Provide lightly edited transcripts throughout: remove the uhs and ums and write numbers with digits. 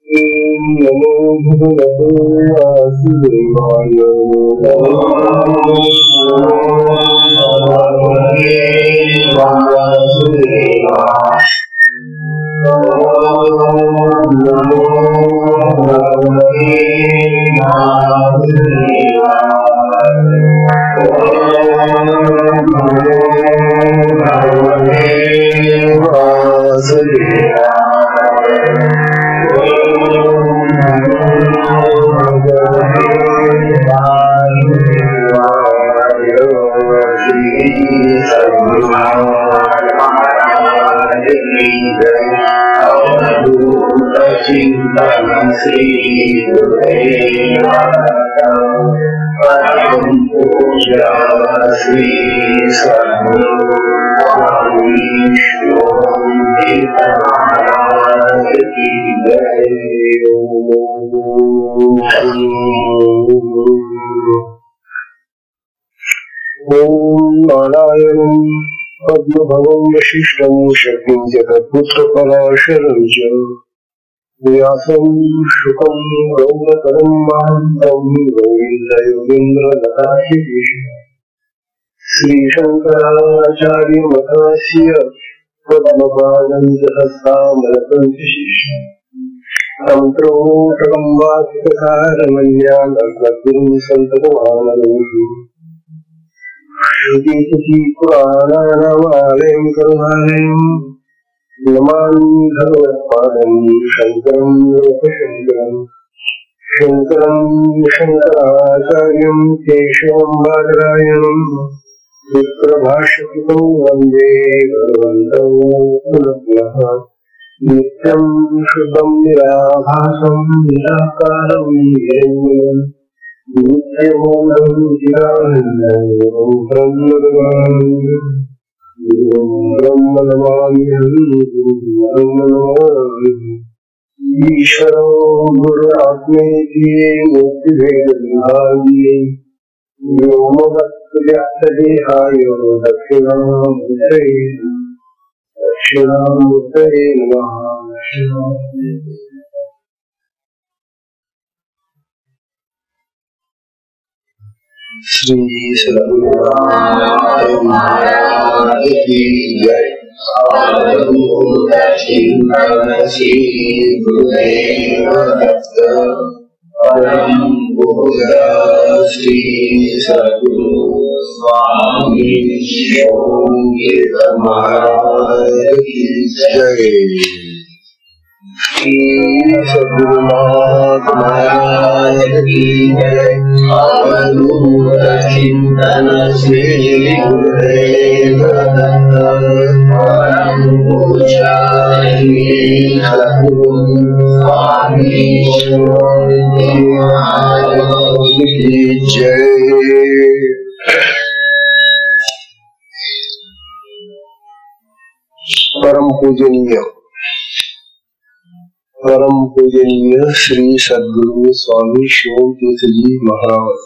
नमो भगवते वासुदेवाय। चिंतन श्री गुरुदेव परम पूज्य श्री सद्गुरु स्वामी श्रीमद महाराज की जय। ओम नारायणं पद्मभवं वशिष्ठं शक्तिं जगत्पुत्रपराशरं च व्यासं शुकं गौरकरं महान्तं गोविन्दयोगीन्द्रदत्ताशिषं श्रीशङ्कराचार्यमठास्य पद्मपादं सहस्रामलकं तन्त्रोटकं वाक्यकारमन्यान् सन्ततमानन्दम् श्रुतिपुटी पुराणानामालयं करुणालयं नमामि भगवत्पादं शङ्करं लोकशङ्करं शङ्करं शङ्कराचार्यं केशवं बादरायणं विप्रभाषकृतं वन्दे भगवन्तं पुनः नित्यं शुद्धं निराभासं निराकारं निरञ्जनं नित्यमूलं चिदानन्दं ब्रह्म नमामि ईश्वरो गुरुरात्मेति मूर्तिभेदविभागिने व्योमवत्व्याप्तदेहाय दक्षिणामूर्तये नमः। श्री सद्गुरु महाराज की जय। चिंतन श्री गुरुदेव दत्त परम पूज्य श्री सद्गुरु स्वामी श्रीमद महाराज की जय। सद्गुरु महाराज की जय। अवधूत चिंतन श्री गुरुदेव दत्त परम पूज्य श्री सद्गुरु स्वामी महाराज की जय। परम पूजनीय श्री सद्गुरु स्वामी शिवम तीर्थ जी महाराज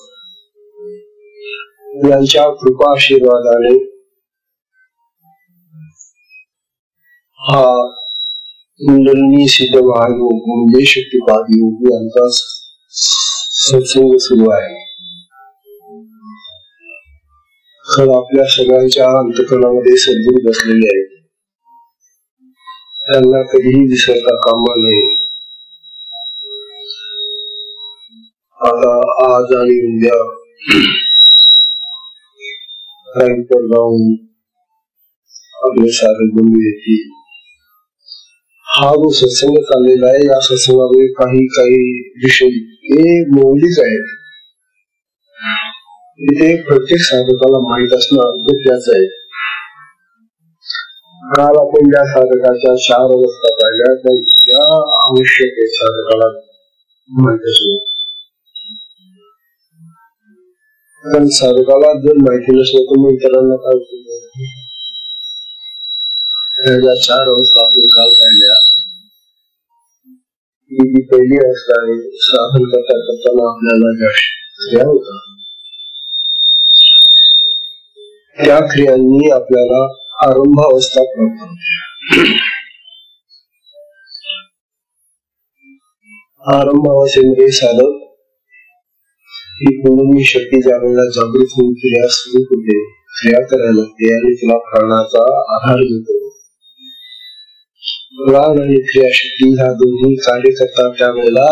यांच्या कृपाशीर्वादाने हा कुंडलिनी सिद्ध महायोग म्हणजे शक्तिपाद योग यांचा सत्संग सुरू आहे। खरं आपल्या सगळ्यांच्या अंतःकरणामध्ये सद्गुरू बसलेले आहेत, त्यांना कधीही विसरता कामा नये। आता आज आणि उद्या राईपर जाऊन आपले सारे बंधू येतील। हा जो सत्संग चाललेला आहे, या सत्संगामध्ये काही विषय मौलिक आहेत, इथे प्रत्येक साधकाला माहित असणं गरजेचं आहे। काल आपण ज्या साधकाच्या 4 अवस्था पाहिल्या त्या आवश्यक आहे साधकाला माहित असणे। कारण साधकाला जर माहिती नसलं तर मग इतरांना काय उपयोग? ज्या 4 अवस्था आपण काल पाहिल्या, ही पहिली अवस्था आहे साधन करताना आपल्याला ज्या क्रिया होतात त्या क्रियांनी आपल्याला आरंभ अवस्था प्राप्त होते। आरंभावस्थेमध्ये साधक ही कुंडलिनी शक्ती ज्या वेळेला जागृत होऊन क्रिया सुरू होते, क्रिया करायला लागते आणि तुला प्राणाचा आधार मिळतो. प्राण आणि क्रियाशक्ती ह्या दोन्ही कार्य करतात. त्यावेळेला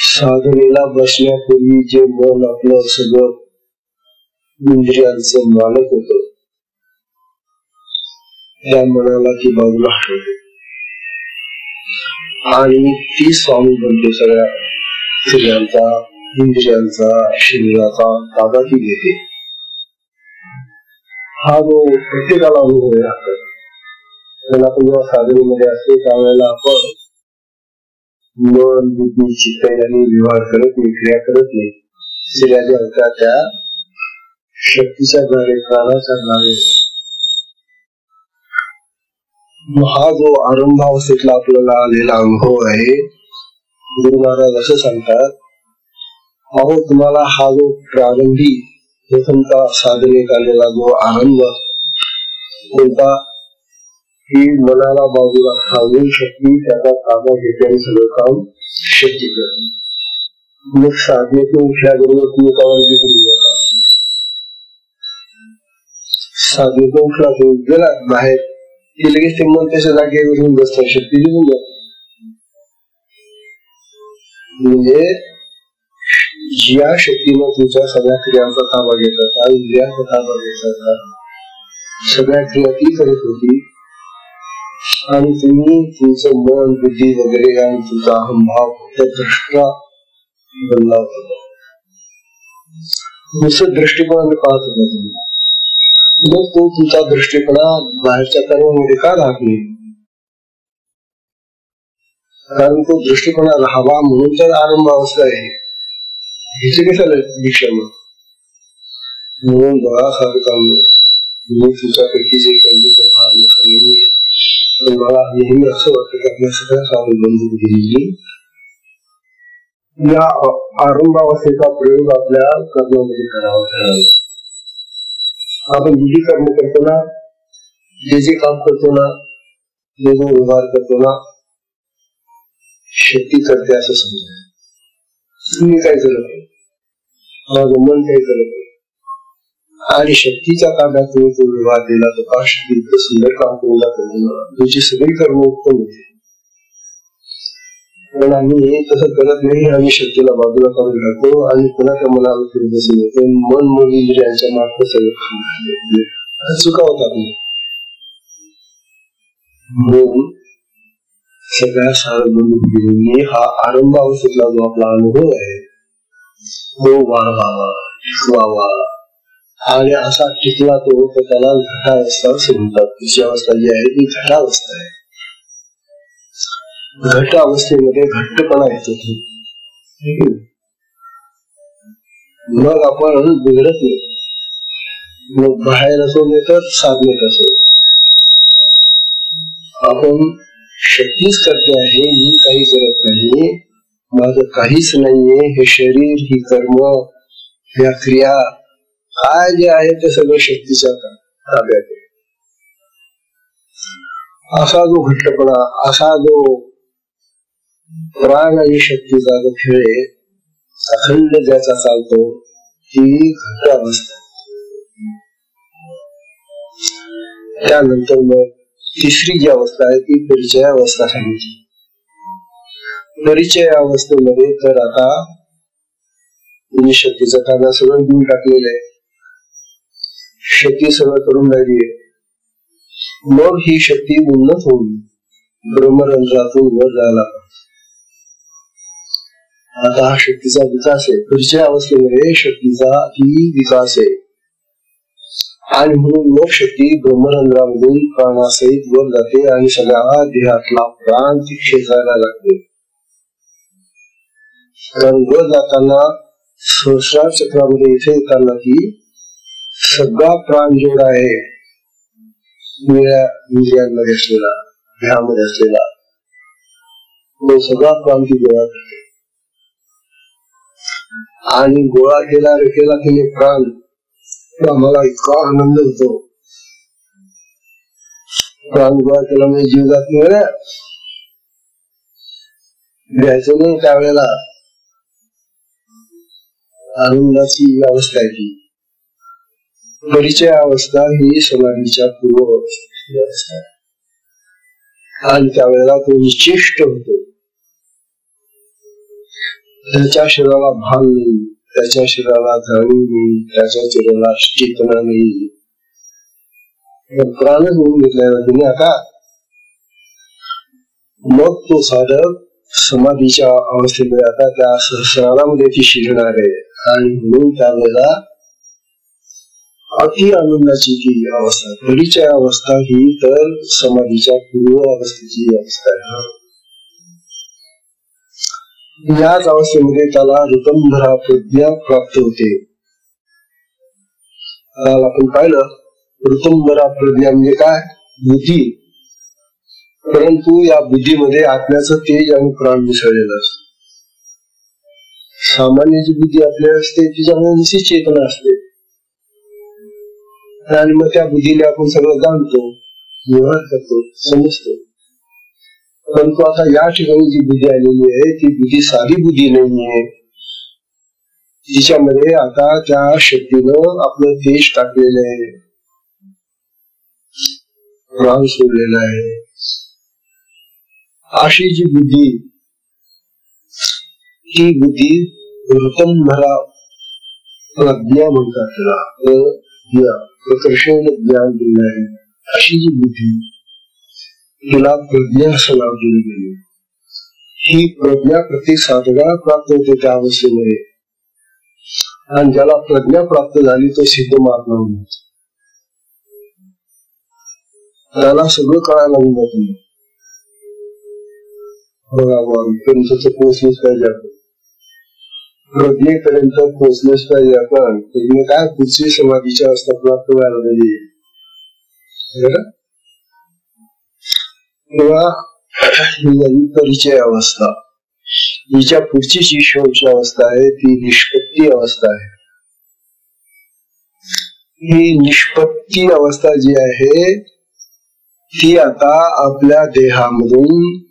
साधनेला बसण्यापूर्वी जे मन आपलं सगळं इंद्रियांचं मालक होत, त्या मनाला ती बाजूला हटवते आणि ती स्वामी बनते. सगळ्या क्रियांचा, इंद्रियांचा, शरीराचा ताबा ती घेते. हा जो प्रत्येकाला अनुभव आहे. पण आपण जेव्हा साधनेमध्ये असतो त्यावेळेला आपण मन, बुद्धी, चित्त यांनी व्यवहार करत नाही, क्रिया करत नाही. क्रिया ज्या होत्या त्या शक्तीच्या द्वारे, प्राणाच्या द्वारे. हा जो आरंभावस्थेतला आपल्याला आलेला अनुभव आहे, गुरु महाराज असं सांगतात, अहो तुम्हाला हा जो प्रारंभी प्रथमता साधनेत आलेला जो आरंभ कोणता, ही मनाला बाजूला सांगून शक्ती त्याचा ताबा घेते आणि सगळं काम शक्ती करते. मग साधनेतून उठल्याबरोबर तुम्ही कामाला करून जाता. साधनेतून उठला तुम्ही गेला बाहेर की लगेच ते मन त्याच्या जागेवरून बसतं, शक्ती निघून जाते. म्हणजे ज्या शक्तीनं तुमच्या सगळ्या क्रियांचा ताबा घेतात, इंद्रियांचा ताबा घेतात, सगळ्या क्रिया ती करत होती आणि तुम्ही तुमचं मन, बुद्धी वगैरे आणि तुमचा अहंभाव द्रष्टा बनला होता. नुसतं दृष्टिकोनाने पाहत होता तुम्ही. मग तो तुमचा दृष्टिकोना बाहेरच्या कर्मामध्ये का राहत नाही? कारण तो दृष्टिकोना राहावा म्हणून तर आरंभावस्था आहे. हिचे कशाला दीक्षा म्हणून बघा साधकांना, मी तुझ्यापैकी जे काही फार मोठं नाही, पण मला नेहमी असं वाटतं की आपल्या सगळ्या साधक बंधू गेलेली या आरंभावस्थेचा प्रयोग आपल्या कर्मामध्ये करावा. आपण जी कर्म करतो ना, जे काम करतो ना, जे व्यवहार करतो ना, शक्ती करते असं समजा. तुम्ही काय करत नाही, माझं मन काय करत नाही, आणि शक्तीच्या ताब्यात तुम्ही तो व्यवहार दिला तर का शक्ती इतकं सुंदर काम करून दाखवलं, तुमची सगळी कर्म उत्तम होते. पण आम्ही तसं करत नाही. आम्ही शक्तीला बाजूला काढून टाकतो आणि कोणाच्या मनाला फिरत बसून येतो. मन मग इंद्रियांच्या मार्फत सगळं चुका होतात. म्हणून सगळ्या साधकांनी हा आरंभावस्थेतला जो आपला अनुभव आहे तो वाढवावा, टिकवावा. आणि असा टिकला तो त्याला घटावस्था असे म्हणतात. तिची अवस्था जी आहे ती घटावस्था आहे. घट अवस्थेमध्ये घट्टपणा येतो. मग आपण बिघडत नाही. मग बाहेर असो नाही तर साधनेत असो आपण शक्तीच करते आहे, मी काही करत नाही, माझं काहीच नाहीये, हे शरीर, ही कर्म, या क्रिया काय जे आहे ते सगळं शक्तीच्या ताब्यात आहे. असा जो घट्टपणा, असा जो प्राण आणि शक्तीचा जो खेळ आहे, अखंड ज्याचा चालतो, ही घट्ट अवस्था. त्यानंतर मग तिसरी जी अवस्था आहे ती परिचय अवस्था सांगितली. परिचय अवस्थेमध्ये तर आता तुम्ही शक्तीचा ताबा सगळं देऊन टाकलेलं आहे, शक्ती सगळं करून राहिली आहे. मग ही शक्ती उन्नत होऊन ब्रह्मरंध्रातून वर जायला पाहिजे. आता हा शक्तीचा विकास आहे. परिचय अवस्थेमध्ये शक्तीचा ही विकास आहे आणि म्हणून मग शक्ती ब्रह्मरंध्रामधून प्राणासहित वर जाते आणि सगळ्या देहातला प्राण ती खेचायला लागते. कारण वर जाताना सहस्रार चक्रामध्ये इथे येताना की सगळा प्राण जेवढा आहे निळ्या इंद्रियांमध्ये असलेला, देहामध्ये असलेला, तो सगळा प्राण ती गोळा करते. आणि गोळा केला की प्राण आम्हाला इतका आनंद होतो. प्राण गोळा केला म्हणजे जीव जात नाही. घ्यायचं नाही त्यावेळेला आनंदाची अवस्था आहे ती. परिचय अवस्था ही समाधीच्या पूर्व अवस्था आहे आणि त्यावेळेला तो निश्चिष्ट होतो. त्याच्या शरीराला भान नाही, त्याच्या शरीराला जाणीव नाही, त्याच्या शरीराला चेतना नाही. प्राणच होऊन घेतलेला तिने आता. मग तो साधक समाधीच्या अवस्थेमध्ये आता त्या सहस्रामध्ये ती शिरणार आहे आणि म्हणून त्यावेळेला अति आनंदाची ती अवस्था. परिचय अवस्था ही तर समाधीच्या पूर्व अवस्थेची अवस्था आहे. याच अवस्थेमध्ये त्याला ऋतंभरा प्रज्ञा प्राप्त होते. आपण पाहिलं ऋतंभरा प्रज्ञा म्हणजे काय? बुद्धी. परंतु या बुद्धीमध्ये आत्म्याचं तेज आणि प्राण मिसळलेलं असतं. सामान्य जी बुद्धी आपल्या असते तिच्यामध्ये नुसती चेतना असते आणि मग त्या बुद्धीने आपण सगळं जाणतो, व्यवहार करतो, समजतो. परंतु आता या ठिकाणी जी बुद्धी आलेली आहे ती बुद्धी साधी बुद्धी नाहीये. तिच्यामध्ये आता त्या शक्तीनं आपलं तेज टाकलेलं आहे, प्राण सोडलेला आहे. अशी जी बुद्धी, ही बुद्धी ऋतंभरा प्रज्ञा म्हणतात त्याला. प्रकर्षण ज्ञान दिलं आहे अशी जी बुद्धी, तिला प्रज्ञा असं नाव दिलं गेलं. ही प्रज्ञा प्रत्येक साधकाला प्राप्त होते त्या अवस्थेमध्ये आणि ज्याला प्रज्ञा प्राप्त झाली तो सिद्ध महात्मा म्हणतो. त्याला सगळं कळायला लागून जातं. पर्यंत पोहोचलंच पाहिजे आपण, प्रज्ञेपर्यंत पोहोचलंच पाहिजे आपण. प्रज्ञे काय पुढची समाधीची अवस्था प्राप्त व्हायला पाहिजे. किंवा परिचय अवस्था, हिच्या पुढची जी शेवटची अवस्था आहे ती निष्पत्ती अवस्था आहे. ही निष्पत्ती अवस्था जी आहे ती आता आपल्या देहामधून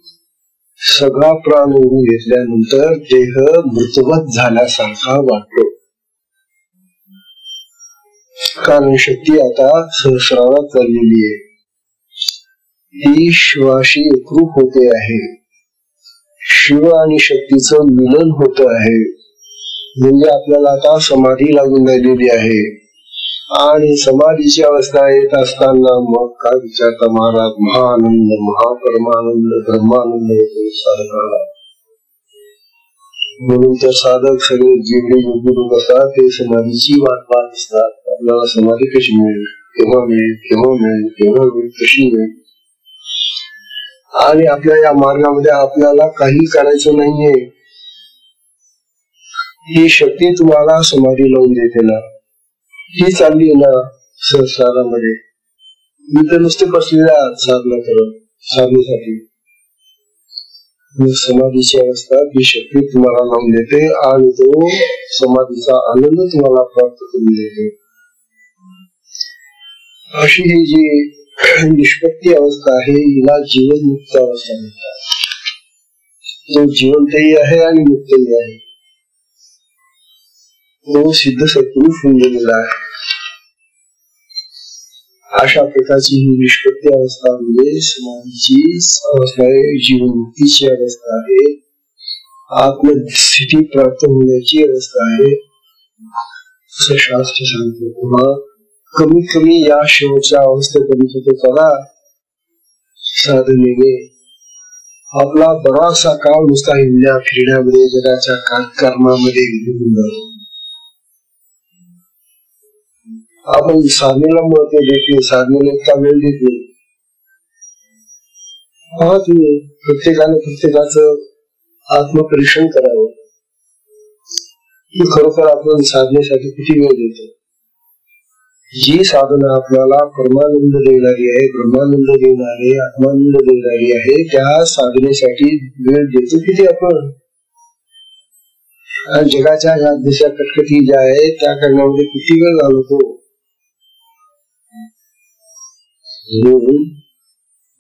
सगळा प्राण ओढून घेतल्यानंतर देह मृतवत झाल्यासारखा वाटतो. कारण शक्ती आता सहस्राला चाललेली आहे. ती शिवाशी एकरूप होते आहे. शिव आणि शक्तीचं मिलन होत आहे. म्हणजे आपल्याला आता समाधी लागून राहिलेली आहे आणि समाधीची अवस्था येत असताना मग काय विचारता महाराज, महाआनंद, महापरमानंद, ब्रह्मानंद होतो साधकाला. म्हणून तर साधक सगळे जेवढे योगी लोक असतात ते समाधीची वाट पाहत असतात. आपल्याला समाधी कशी मिळेल, केव्हा मिळेल, केव्हा मिळेल, केव्हा मिळेल, कशी मिळेल. आणि आपल्या या मार्गामध्ये आपल्याला काही करायचं नाहीये. ही शक्ती तुम्हाला समाधी लावून देते ना. ही चालली ना सहस्रामध्ये. मी तर नुसते बसलेल्या साधना करत साधनेसाठी. समाधीची अवस्था ही शक्ती तुम्हाला लावून देते आणि तो समाधीचा आनंद तुम्हाला प्राप्त करून देते. अशी ही जी निष्पत्ती अवस्था आहे हिला जीवनमुक्त अवस्था म्हणतात. तो जिवंतही आहे आणि मुक्तही आहे. तो सिद्ध सत्पुरुष होऊन गेलेला आहे. अशा प्रकारची ही निष्पत्ती अवस्था म्हणजे समाधीची अवस्था आहे, जीवनमुक्तीची अवस्था आहे, आत्मस्थिती प्राप्त होण्याची अवस्था आहे असं शास्त्र सांगतो. कमीत कमी या शेवटच्या अवस्थेपर्यंत त्याला साधनेने आपला बराचसा काळ नुसता हिंडण्या फिरण्यामध्ये जगाच्या कर्मामध्ये निघून जातो. आपण साधनेला महत्व देते, साधनेला इतका वेळ देते. तुम्ही प्रत्येकाने प्रत्येकाचं आत्मपरीक्षण करावं की खरोखर आपण साधनेसाठी किती वेळ देतो. जी साधना आपल्याला परमानंद देणारी आहे, ब्रह्मानंद देणारी, आत्मानंद देणारी आहे, त्या साधनेसाठी वेळ देतो किती आपण. आणि जगाच्या ह्या देशात कटकटी ज्या आहे त्या करण्यामध्ये किती वेळ घालवतो.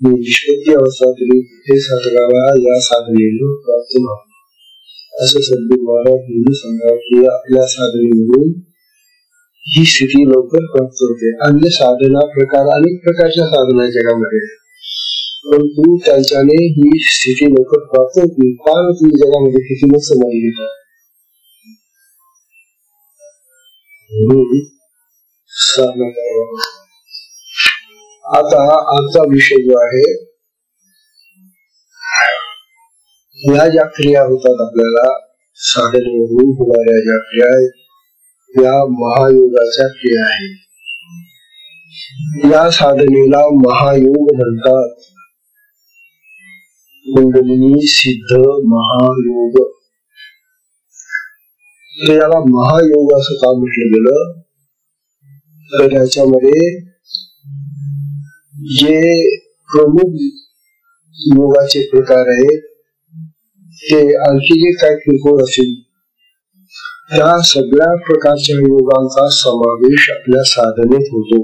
निष्पत्ती अवस्था तरी तिथे साधकाला या साधनेला प्राप्त व्हावं असं सद्गुरू महाराज हिंदू सांगतात की आपल्या साधनेमधून ही स्थिती लवकर प्राप्त होते. अन्य साधना प्रकार अनेक प्रकारच्या साधना जगामध्ये परंतु त्यांच्याने ही स्थिती लवकर प्राप्त होती. कारण तुम्ही जगामध्ये किती मग समाधी घेतात साधना करावा. आता आजचा विषय जो आहे या ज्या क्रिया होतात आपल्याला साधनेमधून होणाऱ्या ज्या क्रिया आहेत या महायोगाच्या क्रिया आहेत. या साधनेला महायोग म्हणतात. कुंडलिनी सिद्ध महायोग. तर याला महायोग असं का म्हटलं गेलं तर त्याच्यामध्ये जे प्रमुख योगाचे प्रकार आहेत ते आणखी जे काय किरकोळ असेल त्या सगळ्या प्रकारच्या योगांचा समावेश आपल्या साधनेत होतो.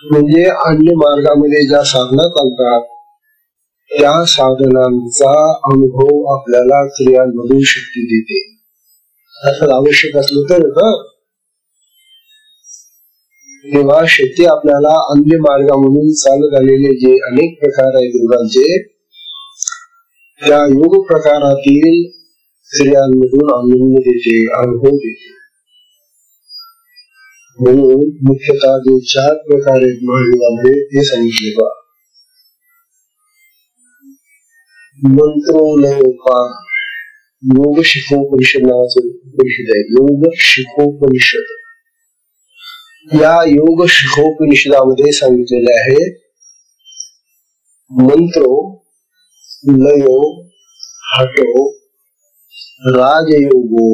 म्हणजे अन्य मार्गामध्ये ज्या साधना चालतात त्या साधनांचा अनुभव आपल्याला क्रियांमधून शक्ती देते. असं आवश्यक असलं तर तेव्हा शक्ती आपल्याला अन्य मार्गामधून चालत आलेले जे अनेक प्रकार आहेत योगांचे त्या योग प्रकारातील क्रियांमधून आनंद देते अनुभव देते. म्हणून मुख्यतः जे 4 प्रकार आहेत महायोगामध्ये ते सांगितले बा. मंत्रोलयोपान योग शिखोपनिषद नावाचं उपनिषद आहे. योग शिखोपनिषद. या योग शिखोपनिषदामध्ये सांगितलेले आहे मंत्रो लयो हटो राजयोगो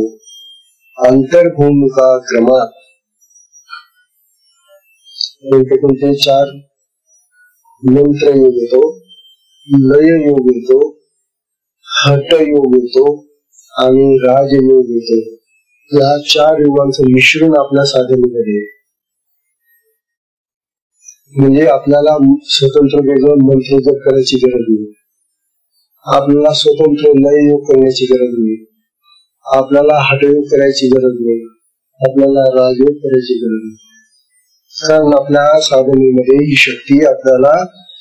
अंतर्भूमिका क्रमात. कोणते 4 मंत्र योग येतो, लय योग येतो, हट योग येतो आणि राजयोग येतो. या 4 योगांचं मिश्रण आपल्या साधनेमध्ये. म्हणजे आपल्याला स्वतंत्र वेगळं मंत्र जप करायची गरज नाही. आपल्याला स्वतंत्र लय योग करण्याची गरज नाही. आपल्याला हठयोग करायची गरज नाही. आपल्याला राजयोग करायची गरज नाही. कारण आपल्या साधनेमध्ये ही शक्ती आपल्याला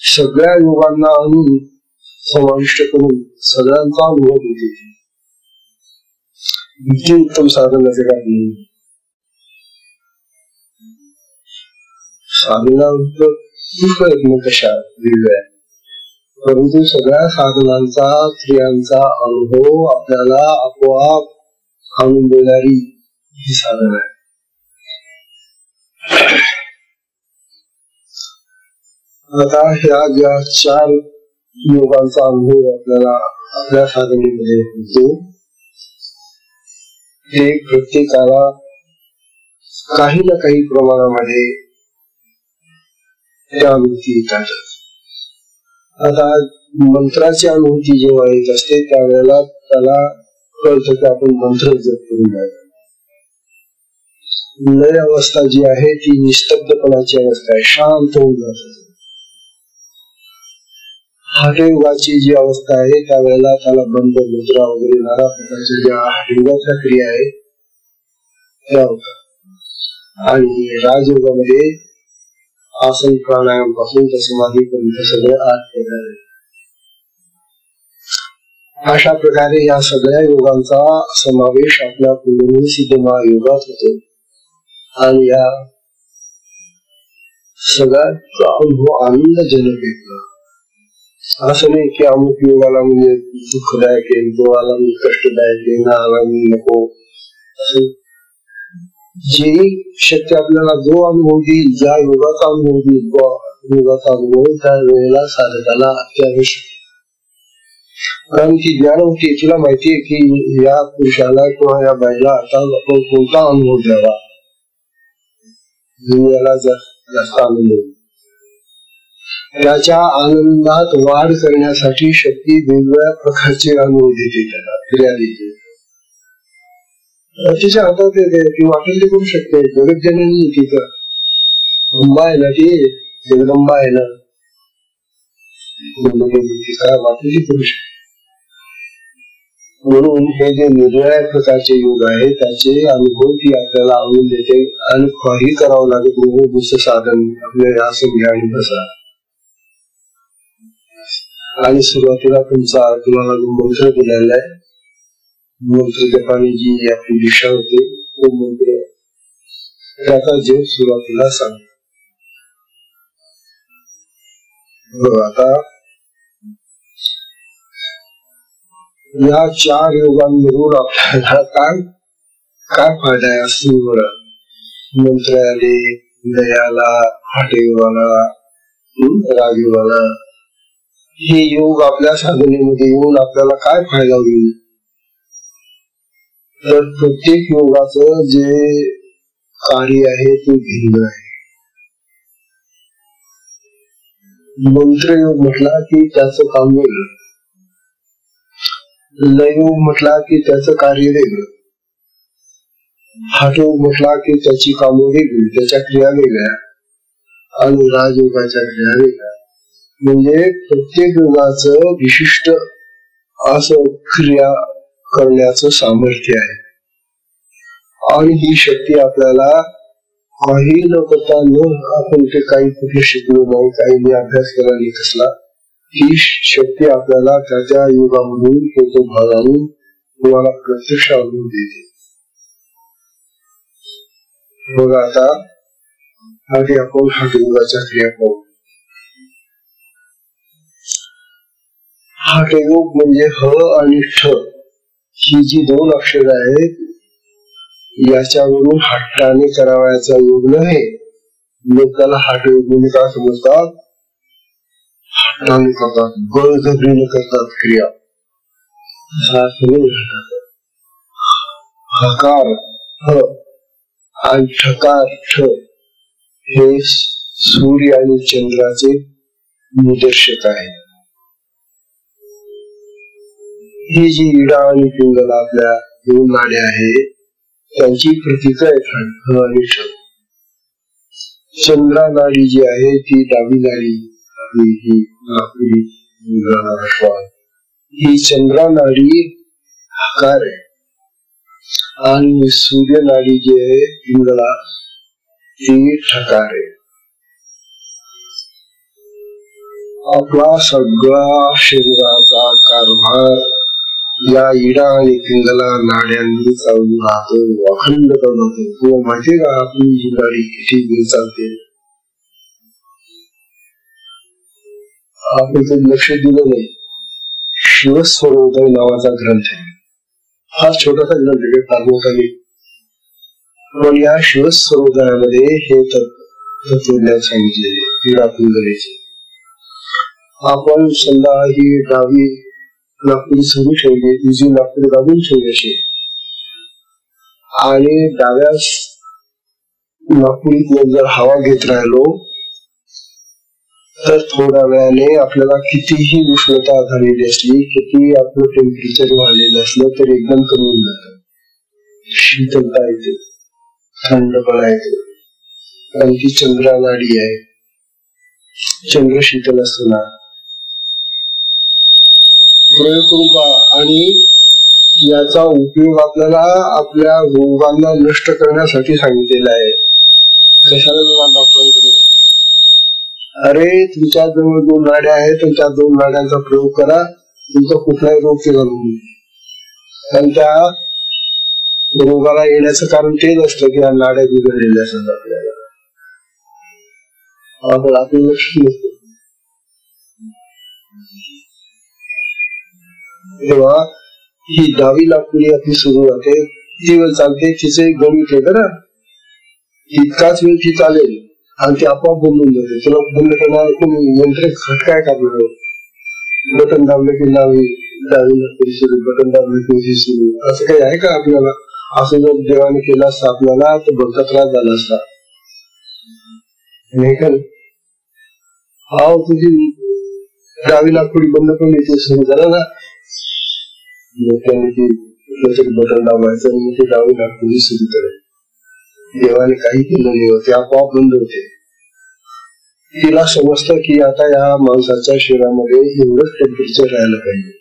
सगळ्या योगांना आणून समाविष्ट करून सगळ्यांचा अनुभव देते. इतकी उत्तम साधनाचे काही नाही. साधना कशा वेगळ्या परंतु सगळ्या साधनांचा क्रियांचा अनुभव आपल्याला आपोआप आणून देणारी ही साधना आहे. आता ह्या ज्या 4 योगांचा अनुभव आपल्याला आपल्या साधनेमध्ये होतो ते प्रत्येकाला काही ना काही प्रमाणामध्ये त्या अनुभूती येतात. आता मंत्राची अनुभूती जेव्हा येत असते त्यावेळेला त्याला कळतं की आपण मंत्र जप करून जायचं. लय अवस्था जी आहे ती निस्तब्धपणाची अवस्था आहे, शांत होऊन जात. हठयोगाची जी अवस्था आहे त्यावेळेला त्याला बंद मुद्रा वगैरे नाना प्रकारच्या ज्या हठयोगाच्या क्रिया आहेत त्या होतात. आणि राजयोगामध्ये आसन प्राणायाम पासून ते समाधीपर्यंत सगळे 8 प्रकार आहेत. अशा प्रकारे या सगळ्या योगांचा समावेश आपल्या कुंडलिनी सिद्ध महायोगात होतो. आणि या सगळ्याचा अनुभव आनंदजनक येतो. असं नाही की अमुक योगाला म्हणजे दुःखदायक आहे, तो आला म्हणजे कष्टदायक आहे, ना आला म्हणजे नको. जे शक्य आपल्याला जो अनुभव देईल, ज्या योगाचा अनुभव देईल, योगाचा अनुभव त्या वेळेला साधकाला अत्यावश्यक. कारण की ज्ञान होती तिला माहितीये की या पुरुषाला किंवा या बाईला आता आपण कोणता अनुभव द्यावा, याला जास्त आनंद होईल. त्याच्या आनंदात वाढ करण्यासाठी शक्ती वेगवेगळ्या प्रकारचे अनुभव देते, त्याला क्रिया देते. तिच्या हातात येते, ती वाटेल ते करू शकते. जगत जननी तिथं अंबा आहे ना, ती जगदंबा आहे ना, काय वाटली करू शकतो. म्हणून हे जे निरनिराळ्या प्रकारचे योग आहे त्याचे अनुभूती आपल्याला आणून देते आणि काही करावं लागत नाही. दुसरं साधन आपल्या असं घ्या आणि बसा. आणि सुरुवातीला तुम्हाला जो मंत्र दिलेला आहे, मंत्र जपाने जी आपली दिशा होते तो मंत्र त्याचा जप सुरुवातीला सांग. आता या 4 योगांमधून आपल्याला काय फायदा आहे असं मंत्रालय, दयाला, हठयोगाला, राजयोगाला, हे योग आपल्या साधनेमध्ये येऊन आपल्याला काय फायदा होईल. तर प्रत्येक योगाचं जे कार्य आहे ते भिन्न आहे. मंत्रयोग म्हटला की त्याचं काम वेगळं, लययोग म्हटला की त्याचं कार्य वेगळं, हठयोग म्हटला की त्याची कामं वेगळी, त्याच्या क्रिया वेगळ्या, आणि राजयोगाच्या क्रिया वेगळ्या. म्हणजे प्रत्येक योगाचं विशिष्ट असं क्रिया करण्याचं सामर्थ्य आहे. आणि ही शक्ती आपल्याला काही न करता आपण ते काही कुठे शिकलो नाही, काही अभ्यास केला नाही कसला, ही शक्ती आपल्याला त्याच्या योगामधून तो भाग आणून तुम्हाला प्रत्यक्ष अनुभव देते. बघा आता आधी आपण हठयोगाच्या क्रिया पाहू. हठयोग म्हणजे ह आणि ठ ही जी 2 अक्षर आहेत याच्यावरून हट्टाने करावयाचा योग नाही. लोक त्याला हठयोग म्हणजे काय समजतात, हट्टाने करतात, बळजबरीने करतात क्रिया. हकार ह आणि ठकार ठ हे सूर्य आणि चंद्राचे निदर्शक आहे. ही जी इडा आणि पिंगला आपल्या 2 नाड्या आहेत त्यांची प्रतीक आहेत ह आणि ठ. चंद्रा नाडी जी आहे ती डावी नाडी, ही लाकडी ही चंद्रा नाडी हकार आहे, आणि सूर्य नाडी जी आहे पिंगला ती ठकार आहे. आपला सगळा शरीराचा कारभार या इडा आणि पिंगला नाड्यांनी चालू राहतो, अखंड बनवतो. किंवा माहितीये का आपली ही नाडी किती वेळ चालते. आपण ते लक्ष दिलं नाही. शिवस्वरोदय नावाचा ग्रंथ आहे. हा छोटासा ग्रंथ आहे, फार मोठा नाही, पण या शिवस्वरोदयामध्ये हे तत्वज्ञान सांगितलेले इडा पिंगलेचे. आपण समजा ही डावी नागपुरी सुरू ठेवली, उजवी नागपुरी दाबून ठेवली अशी, आणि डाव्या नागपुरीत जर हवा घेत राहिलो तर थोड्या वेळाने आपल्याला कितीही उष्णता झालेली असली, किती आपलं टेम्परेचर वाढलेलं असलं तर एकदम कमी होऊन जातं. शीतलता येते, थंडपणा येते. कारण ती चंद्रा नाडी आहे, चंद्र शीतल असतो ना. प्रयोग करू पहा. आणि याचा उपयोग आपल्याला आपल्या रोगांना नष्ट करण्यासाठी सांगितलेला आहे. कशाला जाणार डॉक्टरांकडे? अरे तुमच्या जवळ 2 नाड्या आहेत, त्या 2 नाड्यांचा प्रयोग करा, तुमचा कुठलाही रोग ते घालून. कारण त्या रोगाला येण्याचं कारण तेच असतं की या नाड्या बिघडलेल्या असतात आपल्याला. आपण आपलं लक्ष नसतं. तेव्हा ही डावी लाकडी आपली सुरू होते, ती वेळ चालते, तिचे गणित आहे बरं, इतकाच वेळ ती चालेल आणि ती आपोआप बंद होऊन जाते. तुला बंद करणार कोणी यंत्र खटकाय का आपल्याला? बटन दाबलं की डावी लाकडी सुरू, बटन दाबलं की सुरू, असं काही आहे का आपल्याला? असं जर देवाने केलं असतं आपल्याला तर भलता त्रास झाला असता, नाही का? हा तुझी डावी लाकडी बंद करून येते सुरू झालं ना, बटन दाबायचं आणि ते डावी लाकडी सुरू करायचं. देवाने काही केलं नाही होते, आपोआप बंद होते. तिला समजतं की आता या माणसाच्या शरीरामध्ये एवढंच टेम्परेचर राहायला पाहिजे,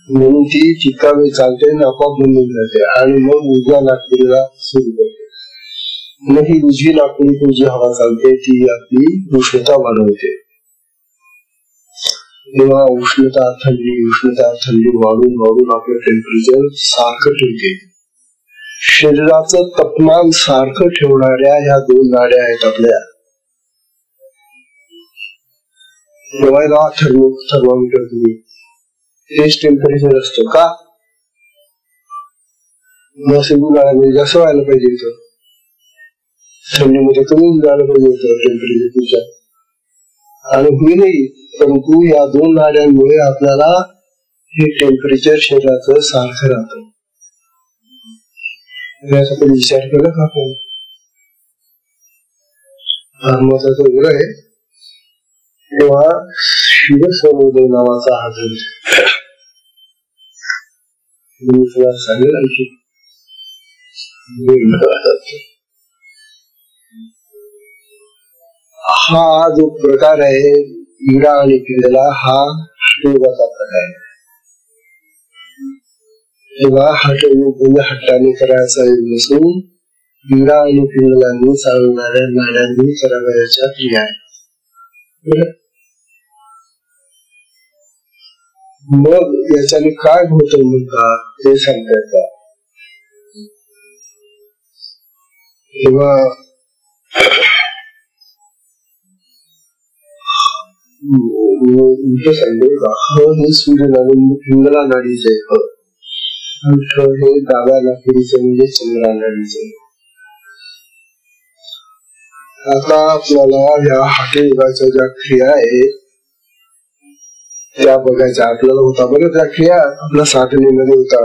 म्हणून ती तितका वेळ चालते आणि आपोआप बनून जाते आणि मग उजव्या नाकपुडीला सुरू करते. मग ही उजवी नाकपुडीतून जी हवा चालते ती आपली उष्णता वाढवते. तेव्हा उष्णता थंडी वाढून वाढून आपलं टेम्परेचर सारखं ठेवते. शरीराचं तापमान सारखं ठेवणाऱ्या ह्या दोन नाड्या आहेत आपल्या. तेव्हा थर्मोमीटर तुम्ही तेच टेम्परेचर असतं का? उन्हाळ्यामध्ये जास्त व्हायला पाहिजे होतं, थंडीमध्ये कमी व्हायला पाहिजे होतं टेम्परेचर तुमच्या, आणि होईलही. परंतु या दोन नाड्यांमुळे आपल्याला हे टेम्परेचर शरीराचं सारखं राहतं. याचा कधी विचार केला का आपण? महत्वाचं वेगळं आहे. तेव्हा शिवसर्वोदय नावाचा हा ग्रंथ मी तुला सांगेल आणखी. हा जो प्रकार आहे इडा आणि पिंडला, हा हठयोगाचा प्रकार आहे. तेव्हा हठयोग म्हणजे हट्टाने करायचा योग नसून इडा आणि पिंडलांनी चालणाऱ्या नाड्यांनी करावयाच्या क्रिया आहे. मग याच्याने काय होतं म्हणतात ते सांगता येतात. तेव्हा हे सूर्य नाडी पिंगला नाडीचे, हे डाव्या नाडीचे म्हणजे चंद्रा नाडीचे. आता आपल्याला या हठयोगाच्या ज्या क्रिया आहेत त्या बघायच्या. आपल्याला होता बरं त्या क्रिया आपल्या साधनेमध्ये होता.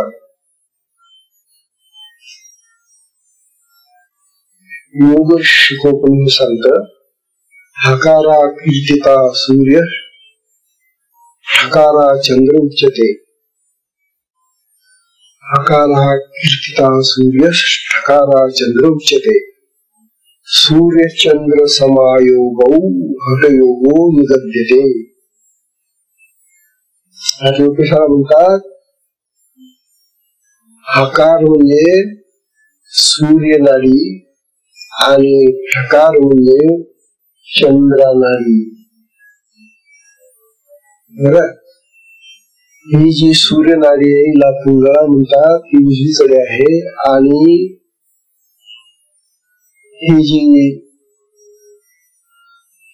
योग शिकोपणी सांगत हकारा कीर्तिता सूर्य हकारा चंद्र उच्यते. हकारा कीर्तिता सूर्य हकारा चंद्र उच्यते. सूर्य चंद्र समायोगौ हठयोगो निगद्यते. हठयोग कशाला म्हणतात? हकार म्हणजे सूर्य नाडी आणि हकार म्हणजे चंद्रा नाडी. बरं, ही जी सूर्य नाडी आहे हिला पिंगळा म्हणतात, ती उजवीकडे आहे. आणि ही जी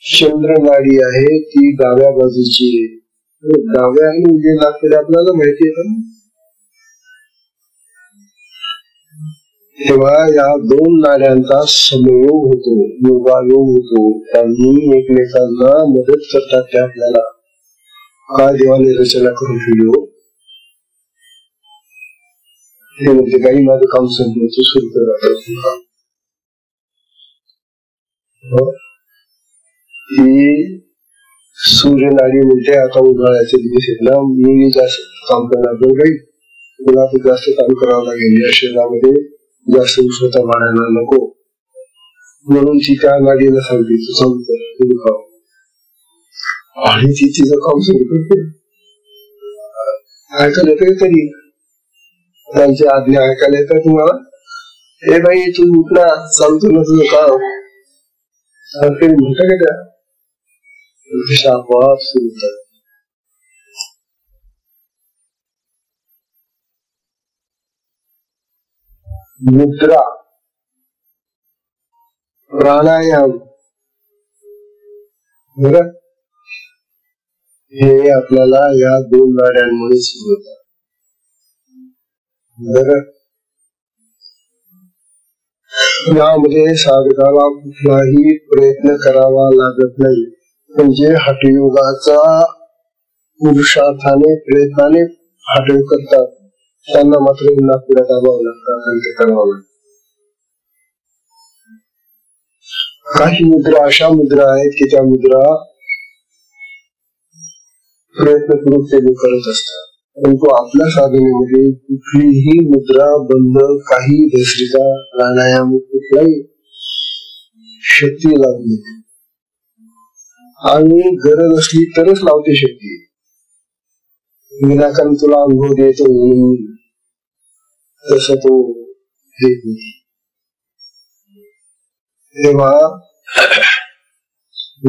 चंद्र नाडी आहे ती डाव्या बाजूची आहे. डाव्या आणि उजव्या नाकपुडी आपल्याला माहिती आहे. तेव्हा या दोन नाड्यांचा समयोग होतो, योगायोग होतो. त्यांनी एकमेकांना मदत करतात. ते आपल्याला काय देवाने रचना करून ठेवली हो, ते म्हणजे काही माझं काम संपलं सुरू करत. ही सूर्य नाडी म्हणते आता उन्हाळ्याचे दिवस आहेत ना, मी जास्त काम करणार नाही, तुला जास्त काम करावं लागेल, या शरीरामध्ये जास्त उष्णता वाढायला नको, म्हणून ती त्या नाडीला सांगते तू काम कर, तू खाव, आणि ती तिचं काम सुरू करते. ऐकायला येतं तरी त्यांची आज्ञा ऐकायला येतं तुम्हाला? हे बाई तू उठला, चालतो ना तुझं काम, म्हणत का त्या आपोआप सुरू होतात. मुद्रा, प्राणायाम, बरं, हे आपल्याला या दोन नाड्यांमुळे सुरू होतात. बरं, यामध्ये साधकाला कुठलाही प्रयत्न करावा लागत नाही. म्हणजे हठयोगाचा पुरुषार्थाने प्रयत्नाने हठयोग करतात त्यांना मात्र नाकपुड्या दाबावं लागतात आणि ते करावं लागतं. काही मुद्रा अशा मुद्रा आहेत की त्या मुद्रा प्रयत्नपूर्वक ते करत असतात, परंतु आपल्या साधनेमध्ये कुठलीही मुद्रा बंद, काही भस्त्रिका, प्राणायाम, कुठलाही शक्ती लागली आणि गरज असली तरच लावते शक्ती. विनाकारण तुला अनुभव देतो तसं तो देत नाही. तेव्हा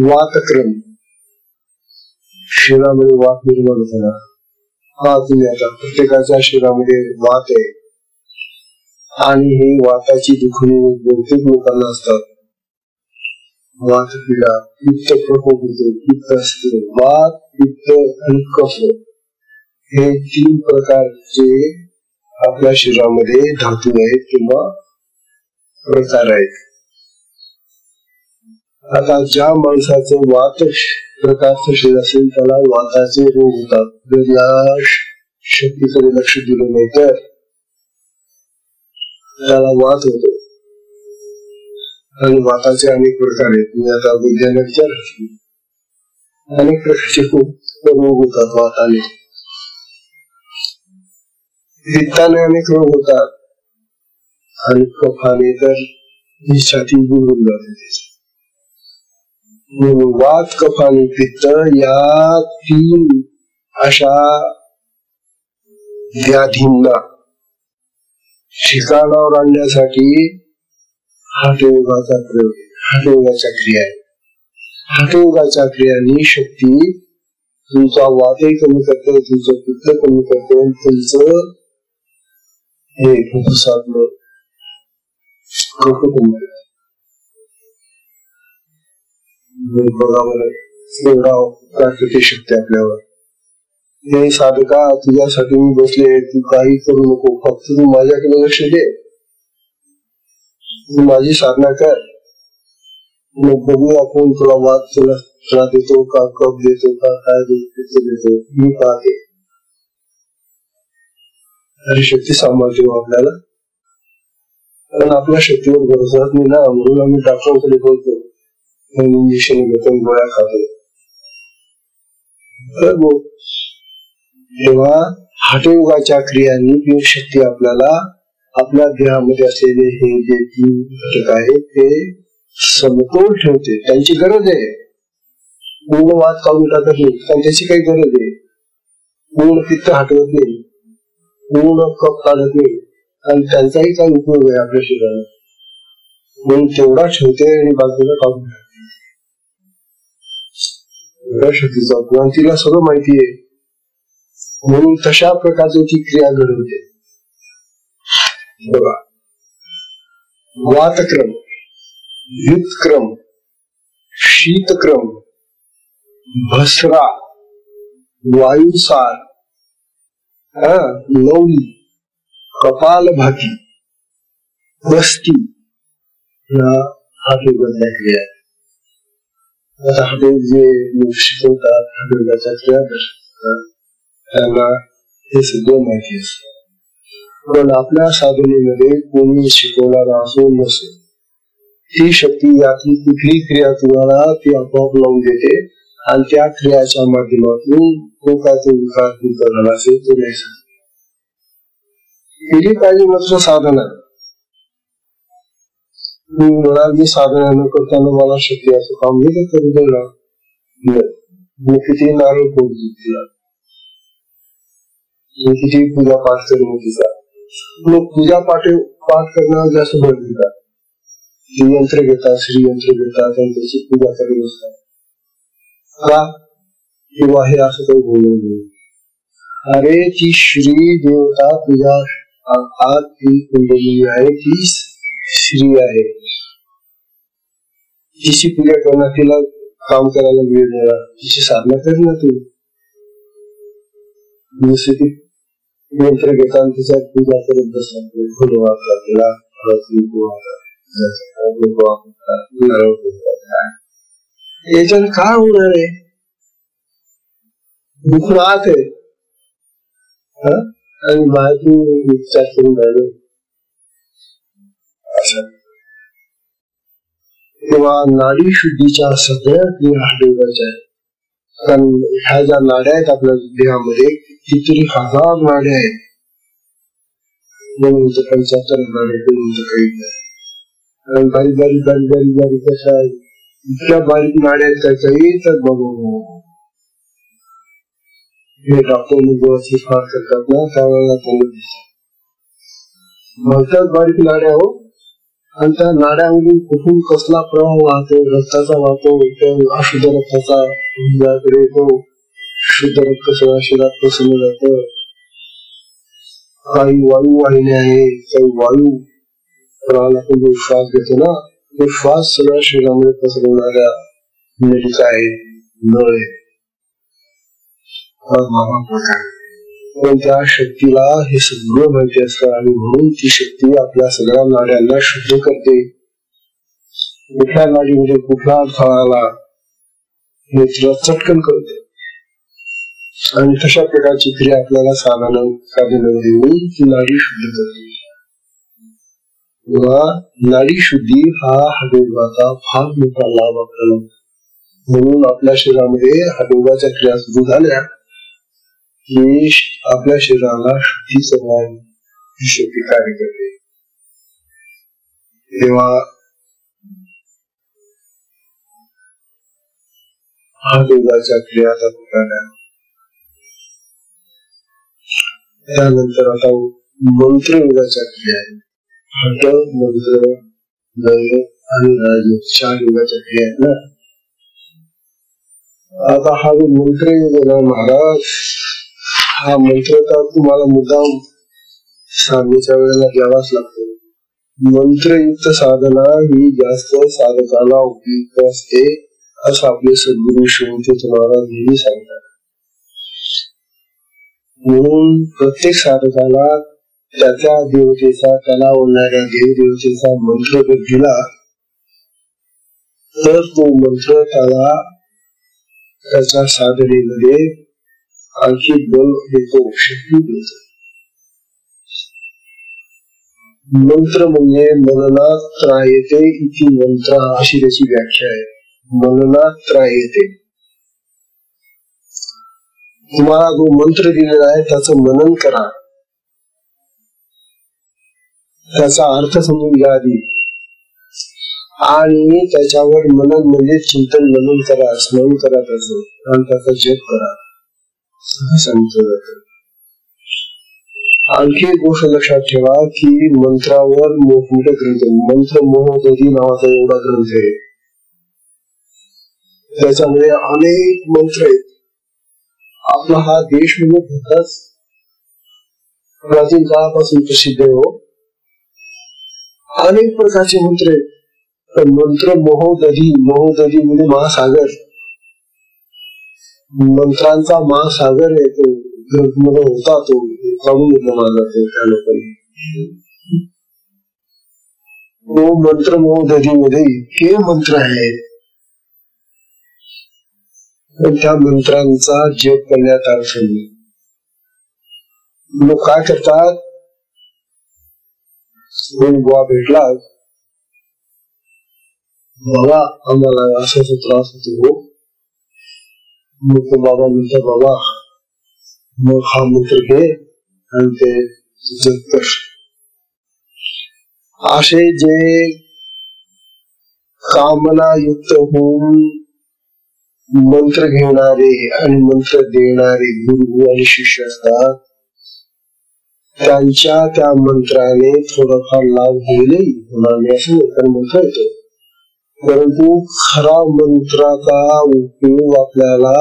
वातक्रम, शरीरामध्ये वात निर्माण होताना हा तुम्ही आता प्रत्येकाच्या शरीरामध्ये वात आहे आणि ही वाताची दुखणी बहुतेक लोकांना असतात. वात पीडा, पित्त प्रकोप होतो, पित्त असते. वात, पित्त आणि कफ हे 3 प्रकारचे आपल्या शरीरामध्ये धातू आहेत किंवा प्रकार आहेत. आता ज्या माणसाचं वात प्रकारचं शरीर असेल त्याला वाताचे रोग होतात. जर या शक्तीकडे लक्ष दिलं नाही तर त्याला वात होतो. आणि वाताचे अनेक प्रकार आहेत. मी आता वैज्ञानिक विचार अनेक प्रकारचे रोग होतात वाताने. पित्ताने अनेक रोग होतात आणि कफाने तर ही छाती बुडून जाते. वात, कफ आणि पित्त या 3 अशा व्याधींना ठिकाणावर आणण्यासाठी हठयोगाचा प्रयोग, हठयोगाच्या क्रिया आहे. हठयोगाच्या क्रियांनी शक्ती तुमचा वातही कमी करते, तुमचं पित्त कमी करते, तुमचं हे फुफ्फुसातलं कफ कमी करते. एवढा प्राकृतिक शक्ती आपल्यावर. हे साधका तुझ्यासाठी मी बसले, तू काही करू नको, फक्त तू माझ्याकडे लक्ष दे, तू माझी साधना कर. मग बघू आपण तुला वाद तुला देतो का, कप देतो का, काय देतो मी पाहते. अशी शक्ती सांभाळते आपल्याला. कारण आपल्या शक्तीवर भरोसा नाही ना, म्हणून आम्ही डॉक्टरांकडे बोलतो, इंजेक्शन घेतो, गोळ्या खातो. तेव्हा हठयोगाच्या क्रियांनी किंवा शक्ती आपल्याला आपल्या देहामध्ये असलेले हे जे 3 घटक आहेत ते समतोल ठेवते. त्यांची गरज आहे. पूर्ण वात काढून टाकत नाही, कारण त्याची काही गरज आहे. पूर्ण पित्त हटवत नाही, पूर्ण कफ काढत नाही, आणि त्यांचाही काही उपयोग आहे आपल्या शरीराला. म्हणून तेवढा ठेवते आणि बाजूला काढून टाकते. एवढ्या शक्तीचा उपयोग तिला सगळं माहिती आहे. म्हणून तशा प्रकारची ती क्रिया घडवते. बघा, वातक्रम, युतक्रम, शीतक्रम, भस्रा, वायुसार, लवली, कपालभाती, बस्ती या हठयोगाच्या क्रिया आहेत. आता हठयोग जे लोक शिकवतात, हठयोगाच्या क्रिया दर्शवतात, त्यांना हे सगळं माहिती असतं. पण आपल्या साधनेमध्ये कोणी शिकवणारा असो नसो, ती शक्ती यातली कुठली क्रिया तुम्हाला ती आपोआप लावून देते आणि त्या क्रियाच्या माध्यमातून तो काय तो विकार करणार असेल तो नाही सांगते. केली पाहिजे मात्र साधना. मला मी साधना न करताना मला शक्ती असं काम नाही करू देणार. मी किती नारळ फोडतो तिला, मी किती पूजा पाठ करून तिचा. लोक पूजा पाठ करण्यावर जास्त भर देतात. यंत्र घेतात, श्रीयंत्र घेतात आणि त्याची पूजा करत असतात. का किंवा हे असं काही बोलू. अरे ती श्री देवता तुझ्या आत ती कुंडली आहे, ती श्री आहे. तिची पूजा करणार, तिला काम करायला वेळ देणार, तिची साधना कर ना तू. जसे ती यंत्र घेतात तिच्यात पूजा करत बसतात, फुलं वापरतात, तिला याच्यात काय होणार आहे? दुखणात आहे आणि बाहेरून विचार करून राहिलो. तेव्हा नाडी शुद्धीच्या सगळ्या क्रिया हठयोगाच्या आहेत. कारण ह्या ज्या नाड्या आहेत आपल्या देहामध्ये कितीतरी 1000 नाड्या आहेत. म्हणून 75 नाड्या काही नाही. बारीक बारीक बारीक बारीक बारीक कशा इतक्या बारीक नाड्या त्याच्याही तर बघू. हे डॉक्टर व्यवस्थित फार करतात ना, त्यावेळेला म्हणतात बारीक नाड्या हो. आणि त्या नाड्यामधून कुठून कसला प्रवाह वाहतो, रक्ताचा वाहतो, अशुद्ध रक्ताचा येतो, शुद्ध रक्त सगळं शरीरात पसरलं जातं. काही वायू वाहिन्या आहे, काही वायू प्राण आपण जो श्वास घेतो ना, तो श्वास सगळ्या शरीरामध्ये पसरवणाऱ्या नलिका आहेत, नळ आहे. पण त्या शक्तीला हे सगळं माहिती असतं आणि म्हणून ती शक्ती आपल्या सगळ्या नाड्यांना शुद्ध करते. कुठल्या नाडीमध्ये कुठला अडथळा आला हे तिला चटकन करते. आणि तशा प्रकारची क्रिया आपल्याला साधनांनी ती नाडी शुद्ध करते. नाडी शुद्धी हा हरियोगाचा फार मोठा लाभ आपल्याला. म्हणून आपल्या शरीरामध्ये हरियोगाच्या क्रिया सुरू झाल्या की आपल्या शरीराला शुद्धी करण्याची शक्ती कार्य करते. तेव्हा हरियोगाच्या क्रिया झाल्या. त्यानंतर आता मंत्रयोगाच्या क्रिया आहेत. हठ, मंत्र, लय आणि राजयोग 4 योगाच्या क्रिया आहेत ना. आता हा जो मंत्र योग ना महाराज, हा मंत्र तर तुम्हाला मुद्दाम सांगण्याच्या वेळेला द्यावाच लागतो. मंत्रयुक्त साधना ही जास्त साधकाला उपयुक्त असते असं आपले सद्गुरू श्री तुम्हाला नेहमी सांगतात. म्हणून प्रत्येक साधकाला त्याच्या देवतेचा, त्याला ओळणाऱ्या देवदेवतेचा मंत्र जर दिला तर तो मंत्र त्याला त्याच्या साधनेमध्ये आणखी बल देतो, शक्ती देतो. मंत्र म्हणजे मननात त्रायते इति मंत्र, अशी त्याची व्याख्या आहे. मननात त्रायते. तुम्हाला जो मंत्र दिलेला आहे त्याचं मनन करा, त्याचा अर्थ समजून घ्या आधी, आणि त्याच्यावर मनन म्हणजे चिंतन मनन करा, स्मरण करा त्याचं, आणि त्याचा जप करा सांगितलं जातं. आणखी एक गोष्ट लक्षात ठेवा की मंत्रावर मोठमोठे ग्रंथ, मंत्र मोहदधी नावाचा एवढा ग्रंथ आहे, त्याच्यामध्ये अनेक मंत्र आहेत. आपला हा देश म्हणजे भारतच प्राचीन काळापासून प्रसिद्ध आहे हो. अनेक प्रकारचे मंत्र आहेत. मंत्र मोहदधी, मोहदधी म्हणजे महासागर, मंत्रांचा महासागर आहे. तो ग्रंथमध्ये होता, तो काढून घेतला माझा त्या लोकांनी. तो मंत्र मोहदधी मध्ये इतके मंत्र आहेत, पण त्या मंत्रांचा जप करण्यात अर्थ नाही. लोक काय करतात, बुवा भेटला, बाबा आम्हाला असा त्रास होतो, मग तो बाबा म्हणतात बाबा मग हा मंत्र घे आणि ते जप कर. असे जे कामना युक्त होऊन मंत्र घेणारे आणि मंत्र देणारे गुरु आणि शिष्य असतात, त्यांच्या त्या मंत्राने थोडाफार लाभ होईल होणार नाही असं मंत्र येतो. परंतु खरा मंत्राचा उपयोग आपल्याला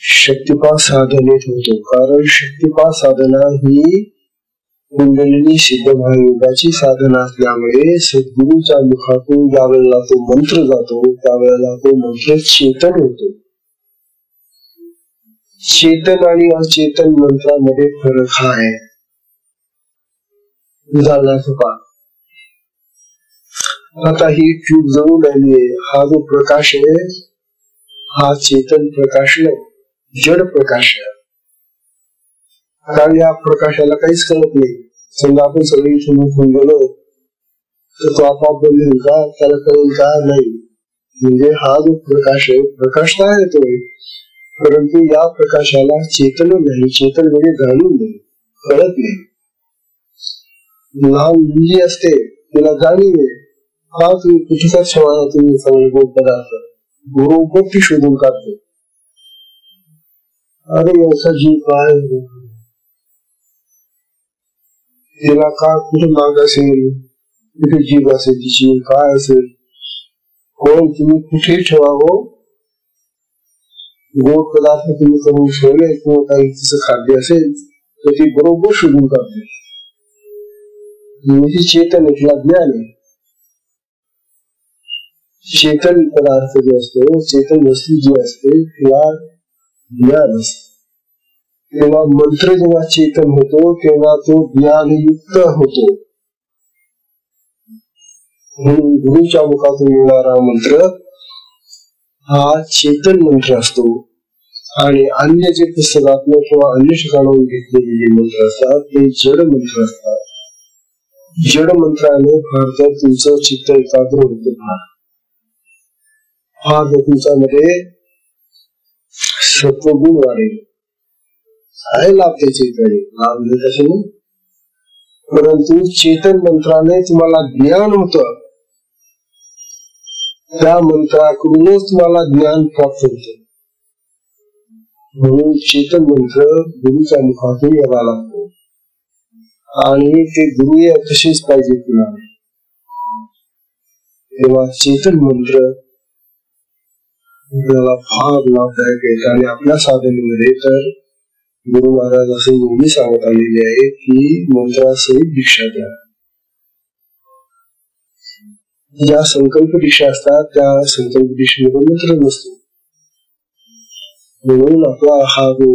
शक्तिपात साधनेत होतो. कारण शक्तिपात साधना ही कुंडलिनी सिद्ध महायोगाची साधना असल्यामुळे सद्गुरूच्या मुखातून ज्या वेळेला तो मंत्र जातो त्यावेळेला तो मंत्र चेतन होतो. चेतन आणि अचेतन मंत्रामध्ये फरक आहे. उदाहरणार्थ पहा, आता ही ट्यूब जळून राहिली आहे, हा जो प्रकाश आहे हा चेतन प्रकाश नाही, जड प्रकाश आहे. कारण या प्रकाशाला काहीच कळत नाही. समजा आपण सगळे इथून उठून गेलो तर तो आपोआप बंद का, त्याला कळेल का नाही. म्हणजे हा जो प्रकाश आहे, प्रकाश काय येतोय, परंतु या प्रकाशाला चेतन नाही. चेतन म्हणजे जाणून नाही, कळत नाही. लहान मुलगी असते, तिला जाणीव आहे, हा तुम्ही कुठेचा ठेवा, तुम्ही सगळे गोड पदार्थ बरोबर ती शोधून काढते. अरे याचा जीव काय, तिला का कुठे माग असेल, कुठे जीव असेल, तिची काय असेल, कोण तुम्ही कुठे ठेवावं, गोड पदार्थ तुम्ही करून ठेवले किंवा काही तिचं खाद्य असेल तर ती बरोबर शोधून काढते. ती चेतन आहे, तिला ज्ञान आहे. चेतन पदार्थ जो असतो, चेतन वस्तू जी असते तिला ज्ञान असते. तेव्हा मंत्र जेव्हा चेतन होतो तेव्हा तो ज्ञानयुक्त होतो. म्हणून गुरुच्या मुखातून येणारा मंत्र हा चेतन मंत्र असतो. आणि अन्य जे पुस्तकातून किंवा अन्य ठिकाणाहून घेतलेले जे मंत्र असतात ते जड मंत्र असतात. जड मंत्राने फार तर तुमचं चित्त एकाग्र होते, फार तुमच्यामध्ये सत्वगुण वाढेल, आहे लाभ त्याचे लाभ कशाने, परंतु चेतन मंत्राने तुम्हाला ज्ञान होत, त्या मंत्राकडूनच तुम्हाला ज्ञान प्राप्त होते. म्हणून चेतन मंत्र गुरुच्या मुखातून यावा लागतो. आणि ते गुरु तसेच पाहिजे तुला. तेव्हा चेतन मंत्र आपल्याला फार लाभदायक आहेत. आणि आपल्या साधनेमध्ये तर गुरु महाराज असे नेहमी सांगत आलेले आहे की मंत्रासहित दीक्षा द्या. ज्या संकल्प दीक्षा असतात त्या संकल्प दीक्षेमध्ये मंत्र नसतो. म्हणून आपला हा जो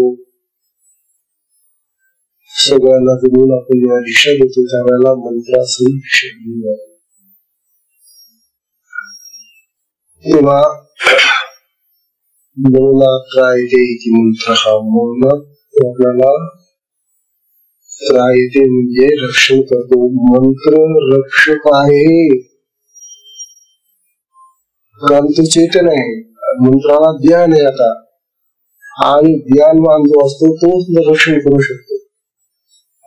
सगळ्यांना जमून आपण या दीक्षा देतो त्यावेळेला मंत्रासहित दीक्षा घेऊन तेव्हा त्रायते मंत्र हा मौन आपल्याला त्रायते म्हणजे रक्षण करतो. मंत्र रक्षक आहे, कारण तो चेतन आहे. मंत्राला ध्यान आहे आता, आणि ध्यानवान जो असतो तोच रक्षण करू शकतो.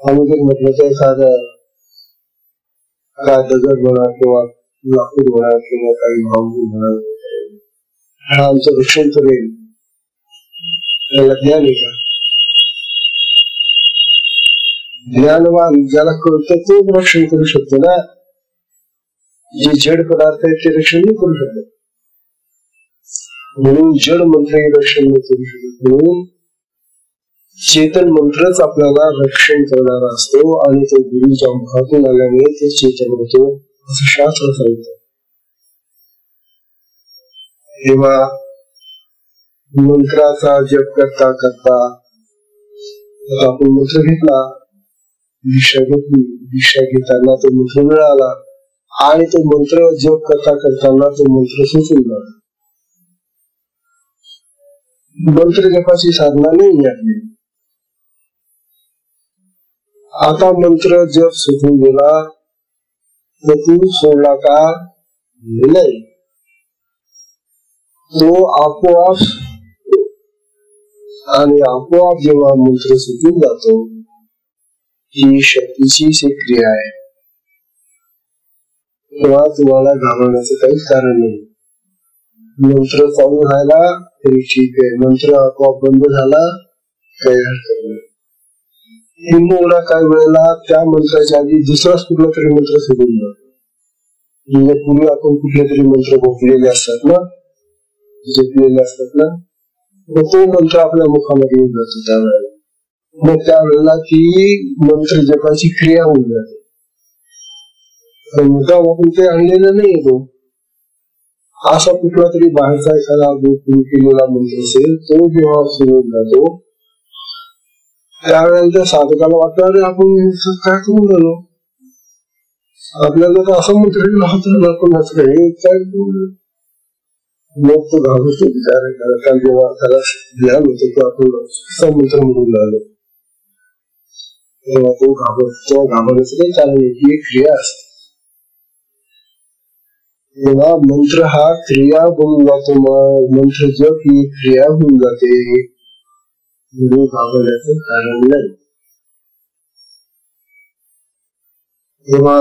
आम्ही जर म्हटलं तर एखादा काय दगड म्हणा किंवा लाकूड म्हणा किंवा काही बांबू म्हणा हा आमचं रक्षण करेल, त्याला ज्ञान आहे का? ज्ञानवान ज्याला कळतं तोच रक्षण करू शकतो ना. जे जड पदार्थ आहेत ते रक्षण नाही करू शकत. म्हणून जड मंत्र रक्षण नाही करू शकत. म्हणून चेतन मंत्रच आपल्याला रक्षण करणारा असतो. आणि तो गुरुच्या मुखातून आल्यामुळे ते चेतन होतो असं शास्त्र सांगतं. तेव्हा मंत्राचा जप करता करता आपण मंत्र घेतला, दीक्षा घेतली, दीक्षा घेताना तो मंत्र मिळाला आणि तो मंत्र जप करता करताना तो मंत्र सुचून जातो. मंत्र जपाची साधना नाही आपली. आता मंत्र जप सुचून गेला तर तू सोडला का नाही, तो आपोआप. आणि आपोआप जेव्हा मंत्र सुटून जातो ही शक्तीची क्रिया आहे. तेव्हा तुम्हाला घाबरण्याचं काहीच कारण नाही. मंत्र चालू राहिला तरी ठीक आहे, मंत्र आपोआप बंद झाला काही हरकत नाही. किंबहुना काही वेळेला त्या मंत्राच्या आधी दुसराच कुठला तरी मंत्र सुटून जातो. म्हणजे पूर्वी आपण कुठले तरी मंत्र भोगलेले असतात ना, जपलेले असतात ना, मग तो मंत्र आपल्या मुखामध्ये येऊन जातो त्यावेळेला. मग त्यावेळेला ती मंत्र जपाची क्रिया होऊन जाते. मुद्दाम आपण ते आणलेलं नाही येतो. असा कुठला तरी बाहेरचा एखादा केलेला मंत्र असेल तो जेव्हा सुरू होऊन जातो त्यावेळेला त्या साधकाला वाटतं अरे आपण काय करून झालो, आपल्याला तर असं मंत्र आपण काय. मग तो घाबरतो विचार कारण जेव्हा त्याला ज्ञान होतं की आपण मंत्र म्हणून लागलो तेव्हा तो घाबरण्याचं काही कारण नाही, ही एक क्रिया असते. तेव्हा मंत्र हा क्रिया बनून जातो. मग मंत्र जप ही क्रिया होऊन जाते, म्हणून घाबरण्याचं कारण नाही. तेव्हा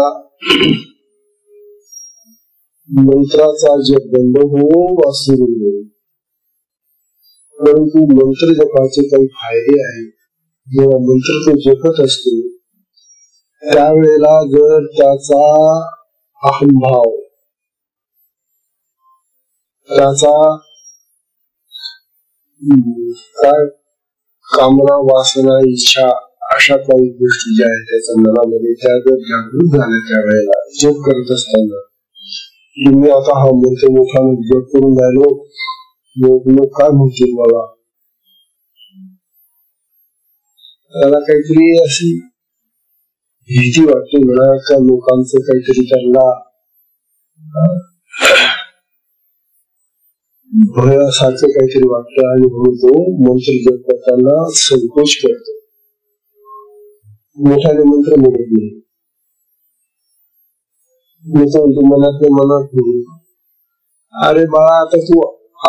मंत्राचा जप बंद हो वा सुरू हो, परंतु मंत्र जपाचे काही फायदे आहेत. जेव्हा मंत्र तो जपत असतो त्यावेळेला जर त्याचा अहंभाव, त्याचा काय कामना, वासना, इच्छा अशा काही गोष्टी ज्या आहेत त्याच्या मनामध्ये त्या जर जागृत झाल्या त्यावेळेला जप करत असताना, तुम्ही आता हा मंत्र मोठा जप करून राहिलो, लोक काय म्हणतील मला, त्याला काहीतरी अशी भीती वाटते म्हणा, त्या लोकांचं काहीतरी त्यांना भयासारखं काहीतरी वाटतं आणि म्हणून तो मंत्र जप करताना संकोच करतो, मोठ्याने मंत्र म्हणत नाही. मनातल्या मनात म्हणून, अरे बाळा आता तू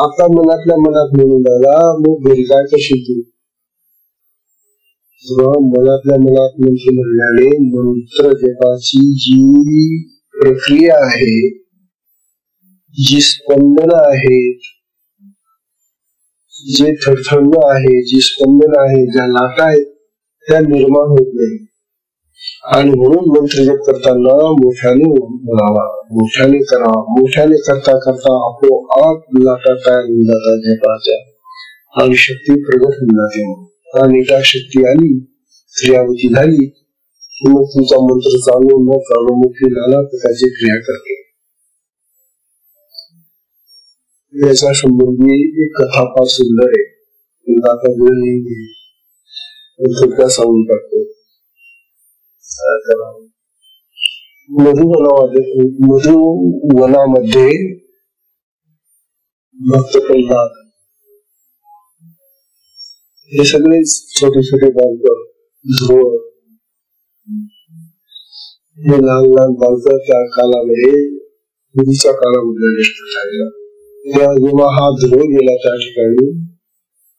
आता मनातल्या मनात म्हणून राहिला, मग घरी काय कशी तू मनातल्या मनात मंत्र म्हणल्याने मंत्र जपाची जी प्रक्रिया आहे, जी स्पंदन आहेत, जे थरथरणं आहे, जी स्पंदन आहे, ज्या लाटा आहेत त्या निर्माण होत नाही. आणि म्हणून मंत्र जप करताना मोठ्याने बोलावा, मोठ्याने करावा. मोठ्याने करता करता आपोआप लाटा तयार होऊन जातात जपाच्या आणि शक्ती प्रगट होऊन जाते. आणि त्या शक्ती आली, क्रियावती झाली, मग तुमचा मंत्र चालू न चालू मुख्य नाना प्रकारची क्रिया करते. याच्या संबंधी एक कथा फार सुंदर आहे, आता वेळ नाही, थोडक्यात सांगून टाकतो. मधुवनामध्ये भक्त प्रल्हाद हे सगळे छोटे छोटे बालक, ध्रुव हे लहान लहान बालक त्या काळामध्ये, पूर्वीच्या काळामध्ये नष्ट झालेला. जेव्हा हा ध्रुव गेला त्या ठिकाणी,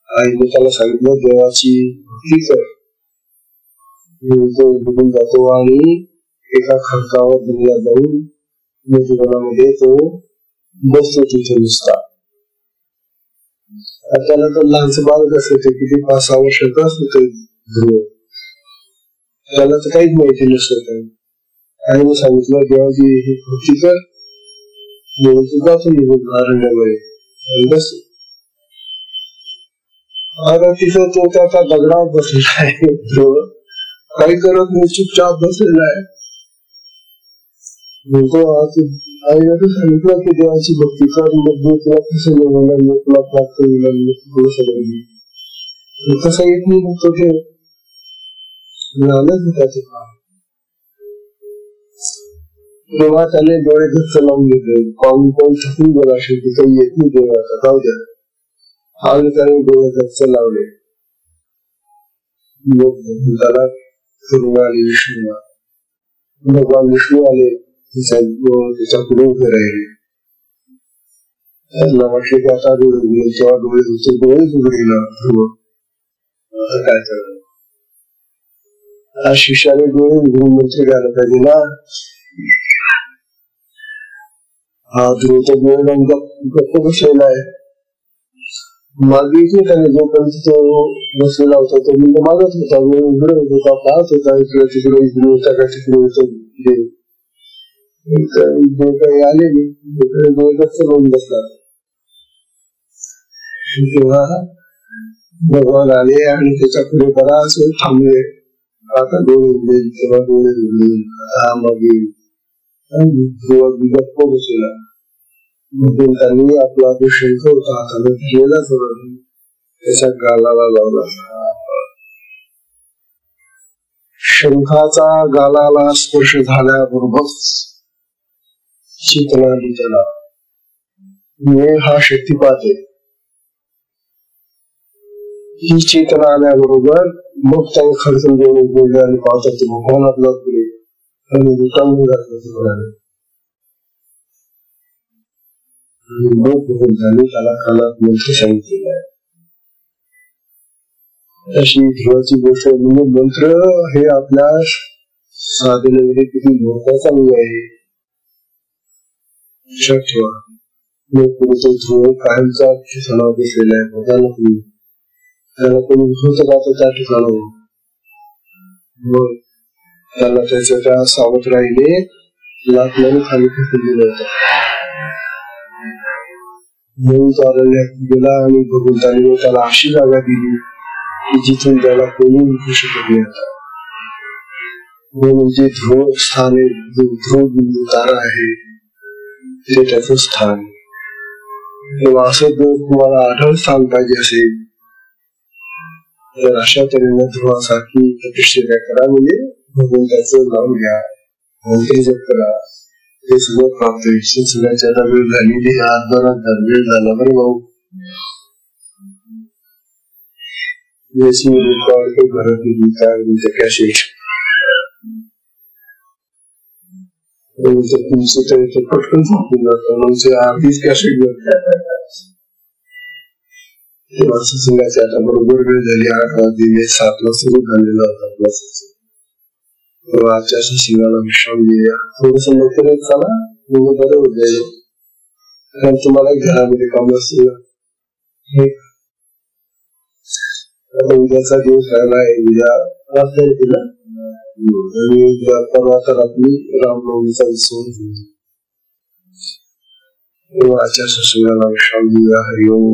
आईने त्याला सांगितलं देवाची भक्ती कर. तो निघून जातो आणि एका खडकावर दिल्या जाऊन मधुवनामध्ये तो बसतो तिथे नुसता. त्याला तर लहानचं बालक असायचं, किती 5-6 वर्षाचा असतो ध्रुव, त्याला तर काहीच माहिती नसत. आईने सांगितलं देवाची ही भक्ती कर, म्हणून तू जातो निघून अरण्यामध्ये बसतो. आता तिथं तो त्याचा दगडावर बसलेला आहे, ध्रुव काही करत नाही, चुपचाप बसलेला आहे. आईने तर सांगितलं की देवाची भक्ती कर, मग तुला कसं मिळालं, तुला प्राप्त मिळालं, तसं येत नाही. मग तो ते लालच त्याचे तेव्हा त्याने डोळे घट्ट लावून घेतले. कोण थकून गेला असेल की काही येत नाही देवाचा, जाऊ द्या. आणि त्याने डोळे घट्ट लावले. त्याला फिरून आले विष्णू, भगवान विष्णू आले, तिच्या पुढे उभे राहिले. त्यांना वाटले की आता डोळे उघडले, तेव्हा डोळेच उघडले. काय करणार, शिष्याने डोळे उघडून मंत्र घ्यायला पाहिजे ना. हा ध्रुव तर डोळे लावून गप्प बसलेला आहे. मागे त्याने जोपर्यंत तो बसलेला होता तो म्हणजे मागत होता, वेळ उघडत होता, पाहत होता, इकडे तिकडे इकडे होता का तिकडे होतं. काही आले नाही, डोळे गच्च लावून बसला. तेव्हा भगवान आले आणि त्याच्या पुढे बराच वेळ थांबले. आता डोळे उघडले, तेव्हा डोळे उघडले. हा मागे गप्प बसला. मग त्यांनी आपला जो शंख होता हाताने गेला, त्याच्या गालाला लावला. शंखाचा गालाला स्पर्श झाल्याबरोबर चेतना आली त्याला. हा शक्तिपात आहे. ही चेतना आल्याबरोबर मग त्याने खडकन डोळे उघडले आणि पाहतात ते भगवानातला पुढे आणि दुकान घातलं. त्याला कानात मंत्र सांगितलेला आहे. अशी ध्रुवाची गोष्ट म्हणजे मंत्र हे आपल्या साधनेमध्ये किती महत्वाचा आहे. लक्षात ठेवा. पुढे ध्रुव कायमचा ठिकाणावर बसलेला आहे. त्याला कोणी होत राहतं त्या ठिकाणावर, त्याला त्याच्या त्या सावत्राईने लाथ लावून खाली फेकून दिलं होतं. म्हणून तो अरण्यात गेला आणि भगवंताने त्याला अशी जागा दिली की जिथून त्याला कोणी विकू शकत नाही. आता म्हणून जे ध्रुव स्थान आहे, ध्रुव बिंदू तारा आहे, ते त्याचं स्थान. किंवा असं जर तुम्हाला आढळ स्थान पाहिजे असेल तर अशा तऱ्हेने ध्रुवासारखी प्रतिष्ठा करा. म्हणजे भगवंताचं नाव घ्या, मंत्र जप करा, ते सगळं प्राप्त होईल. सगळ्याच्या आता वेळ झालेली, आत्मनात वेळ झाला. बरं भाऊ, रेकॉर्ड घरात काय म्हणजे कॅशे पटकन संपून जातं. अर्धीच कॅशेट सगळ्याची आता बरोबर वेळ झाली. 8 वाजले, 7 ला सुरू झालेला होता. आजच्या सत्संगाला विश्राम देऊया. थोडस लवकरच चाला, म्हणजे बरं होत जाईल. कारण तुम्हाला घरामध्ये काम असतं. उद्याचा दिवस राहिला आहे, उद्या रात्र येते ना, आणि उद्या परवा तर आपली रामनवमीचा उत्सव होईल. आजच्या सत्संगाला विश्राम देऊया. हरिओम.